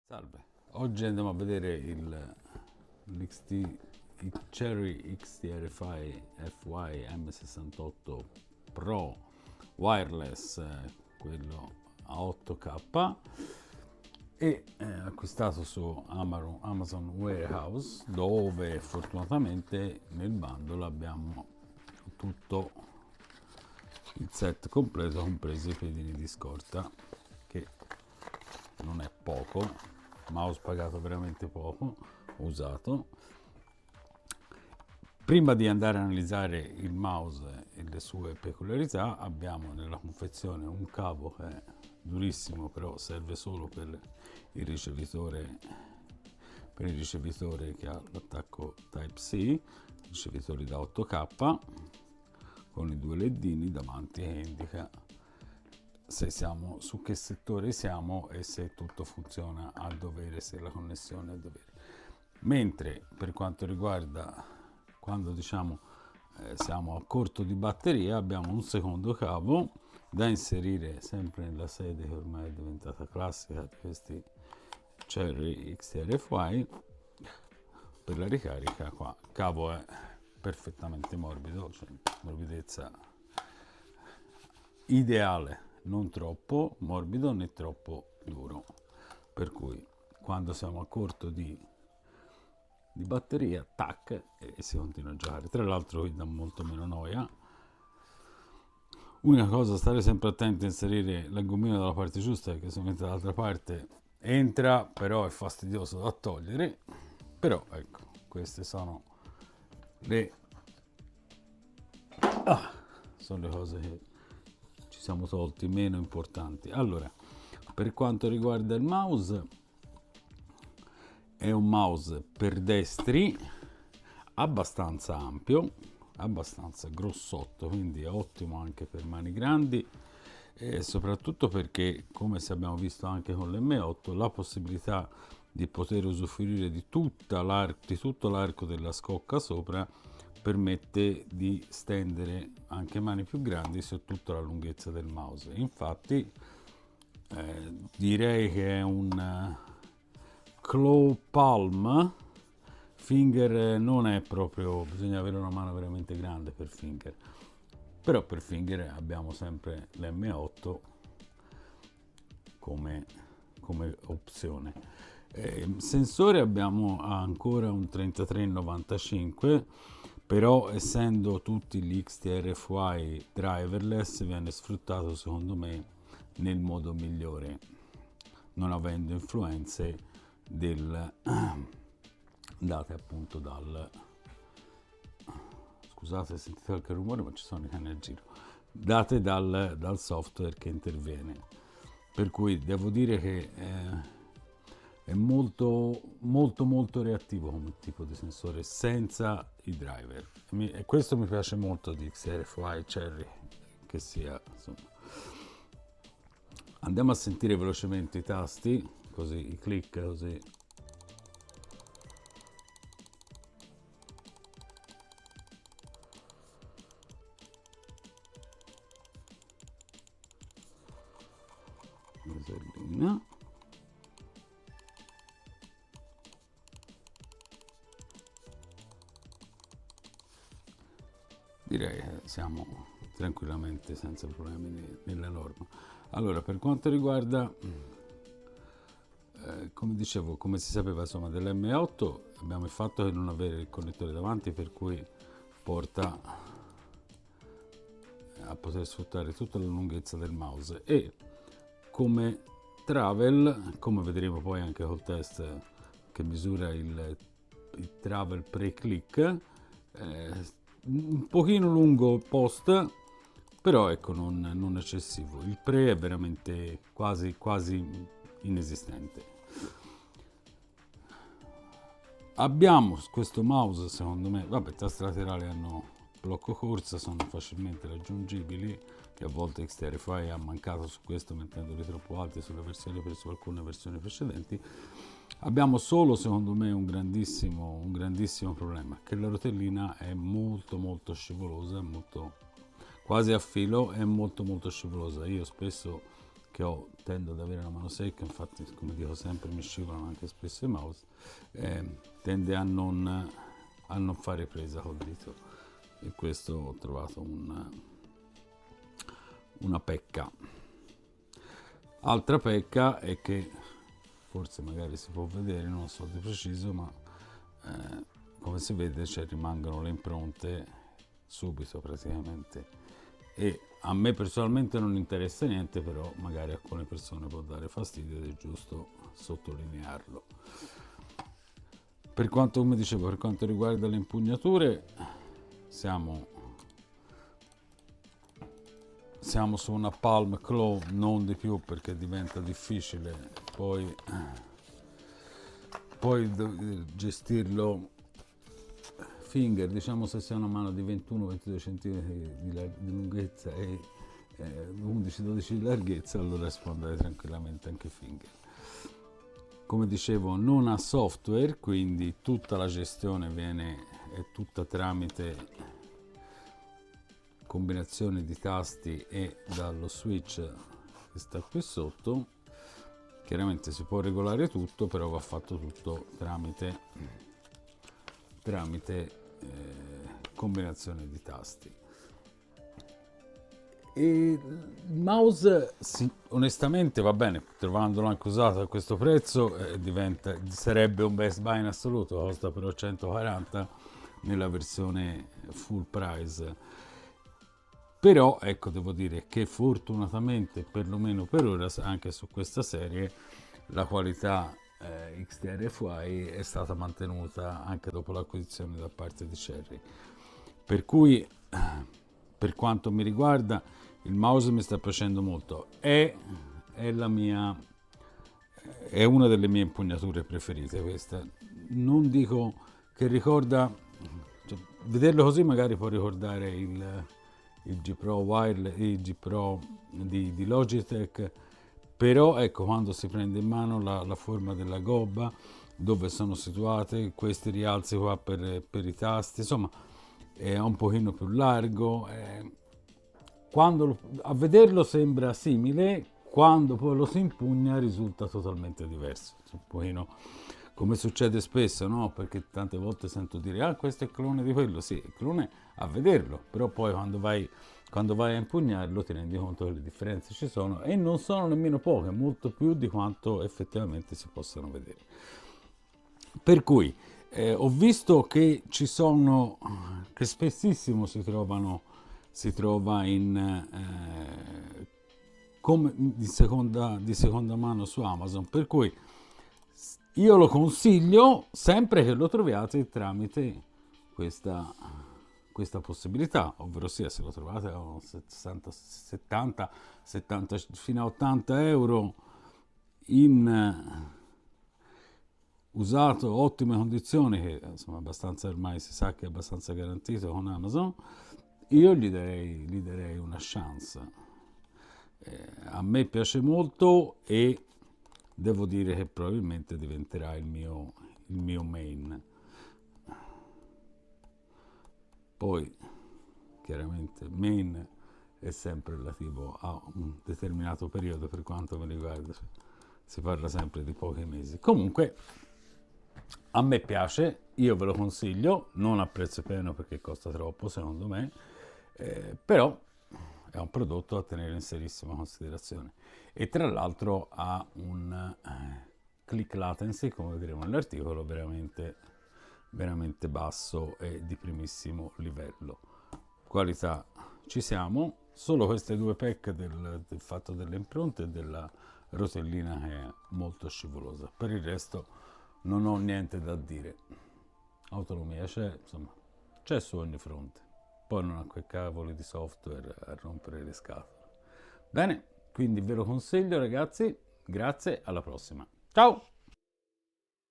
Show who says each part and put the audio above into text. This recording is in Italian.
Speaker 1: Salve, oggi andiamo a vedere il Cherry XTRFI FY M68 Pro Wireless, quello a 8K e acquistato su Amazon Warehouse, dove fortunatamente nel bundle abbiamo tutto il set completo, compresi i pedini di scorta, che non è poco. Mouse pagato veramente poco, usato. Prima di andare a analizzare il mouse e le sue peculiarità, abbiamo nella confezione un cavo che è durissimo, però serve solo per il ricevitore che ha l'attacco Type-C, ricevitori da 8K, con i due ledini davanti che indica se siamo, su che settore siamo e se tutto funziona a dovere, se la connessione è a dovere. Mentre per quanto riguarda quando diciamo siamo a corto di batteria, abbiamo un secondo cavo da inserire sempre nella sede che ormai è diventata classica di questi Cherry XTRFY per la ricarica. Qua il cavo è perfettamente morbido, cioè morbidezza ideale, non troppo morbido né troppo duro, per cui quando siamo a corto di batteria, tac, e si continua a giocare. Tra l'altro qui dà molto meno noia. Unica cosa, stare sempre attenti a inserire la gommina dalla parte giusta, perché se mette dall'altra parte entra, però è fastidioso da togliere. Però ecco, queste sono le sono le cose che ci siamo tolti meno importanti. Allora, per quanto riguarda il mouse, è un mouse per destri abbastanza ampio, abbastanza grossotto, quindi è ottimo anche per mani grandi, e soprattutto perché, come se abbiamo visto anche con l'M8, la possibilità di poter usufruire di tutto l'arco della scocca sopra permette di stendere anche mani più grandi su tutta la lunghezza del mouse. Infatti direi che è un claw palm. Finger non è proprio, bisogna avere una mano veramente grande per finger, però per finger abbiamo sempre l'M8 come opzione. Sensore abbiamo ancora un 3395, però essendo tutti gli XTRFY driverless viene sfruttato secondo me nel modo migliore, non avendo influenze date appunto scusate se sentite qualche rumore, ma ci sono i cani al giro, date dal software che interviene, per cui devo dire che è molto molto molto reattivo come tipo di sensore senza i driver, e questo mi piace molto di XTRFY Cherry, che sia, insomma. Andiamo a sentire velocemente i tasti, così i click, così Rosellina. Direi che siamo tranquillamente senza problemi nella norma. Allora, per quanto riguarda come dicevo, come si sapeva, insomma, dell'M8 abbiamo il fatto di non avere il connettore davanti, per cui porta a poter sfruttare tutta la lunghezza del mouse, e come travel, come vedremo poi anche col test che misura il travel pre-click, un pochino lungo post, però ecco non eccessivo. Il pre è veramente quasi inesistente. Abbiamo questo mouse, secondo me, vabbè, taste laterali hanno blocco corsa, sono facilmente raggiungibili, che a volte XTRFY ha mancato su questo mettendoli troppo alti su alcune versioni precedenti. Abbiamo solo, secondo me, un grandissimo problema, che la rotellina è molto scivolosa, molto quasi a filo, è molto scivolosa. Io spesso tendo ad avere la mano secca, infatti come dico sempre mi scivolano anche spesso i mouse, tende a non fare presa col dito, e questo ho trovato una pecca. Altra pecca è che, forse magari si può vedere, non so di preciso, ma come si vede rimangono le impronte subito praticamente, e a me personalmente non interessa niente, però magari a alcune persone può dare fastidio ed è giusto sottolinearlo. Per quanto, come dicevo, per quanto riguarda le impugnature, siamo su una palm claw, non di più, perché diventa difficile poi gestirlo finger. Diciamo, se si ha una mano di 21-22 cm di lunghezza e 11-12 di larghezza, allora si può andare tranquillamente anche finger. Come dicevo, non ha software, quindi tutta la gestione è tutta tramite combinazione di tasti e dallo switch che sta qui sotto. Chiaramente si può regolare tutto, però va fatto tutto tramite combinazione di tasti. E il mouse, sì, onestamente va bene, trovandolo anche usato a questo prezzo, sarebbe un best buy in assoluto, costa però 140 nella versione full price. Però ecco, devo dire che fortunatamente, perlomeno per ora, anche su questa serie, la qualità XDR-FI è stata mantenuta anche dopo l'acquisizione da parte di Cherry. Per cui, per quanto mi riguarda, il mouse mi sta piacendo molto. È una delle mie impugnature preferite questa. Non dico che ricorda, vederlo così magari può ricordare il G Pro Wireless, il G Pro di Logitech, però ecco, quando si prende in mano la forma della gobba, dove sono situate questi rialzi qua per i tasti, insomma è un pochino più largo, a vederlo sembra simile, quando poi lo si impugna risulta totalmente diverso, un pochino come succede spesso, no? Perché tante volte sento dire questo è il clone di quello. Sì, il clone a vederlo, però poi quando vai a impugnarlo ti rendi conto che le differenze ci sono, e non sono nemmeno poche, molto più di quanto effettivamente si possano vedere. Per cui ho visto che che spessissimo si trova come di seconda mano su Amazon, per cui io lo consiglio sempre che lo troviate tramite questa possibilità, ovvero sia se lo trovate a 70 fino a 80 euro in usato, ottime condizioni, che insomma abbastanza, ormai si sa che è abbastanza garantito con Amazon, io gli darei una chance. A me piace molto e devo dire che probabilmente diventerà il mio main. Poi chiaramente main è sempre relativo a un determinato periodo, per quanto mi riguarda si parla sempre di pochi mesi. Comunque a me piace, io ve lo consiglio, non a prezzo pieno perché costa troppo secondo me, però è un prodotto da tenere in serissima considerazione, e tra l'altro ha un click latency, come vedremo nell'articolo, veramente basso e di primissimo livello. Qualità ci siamo, solo queste due pecche del fatto delle impronte e della rotellina che è molto scivolosa. Per il resto non ho niente da dire. Autonomia c'è, insomma, c'è su ogni fronte. Poi non ha quei cavoli di software a rompere le scatole. Bene, quindi ve lo consiglio ragazzi, grazie, alla prossima. Ciao!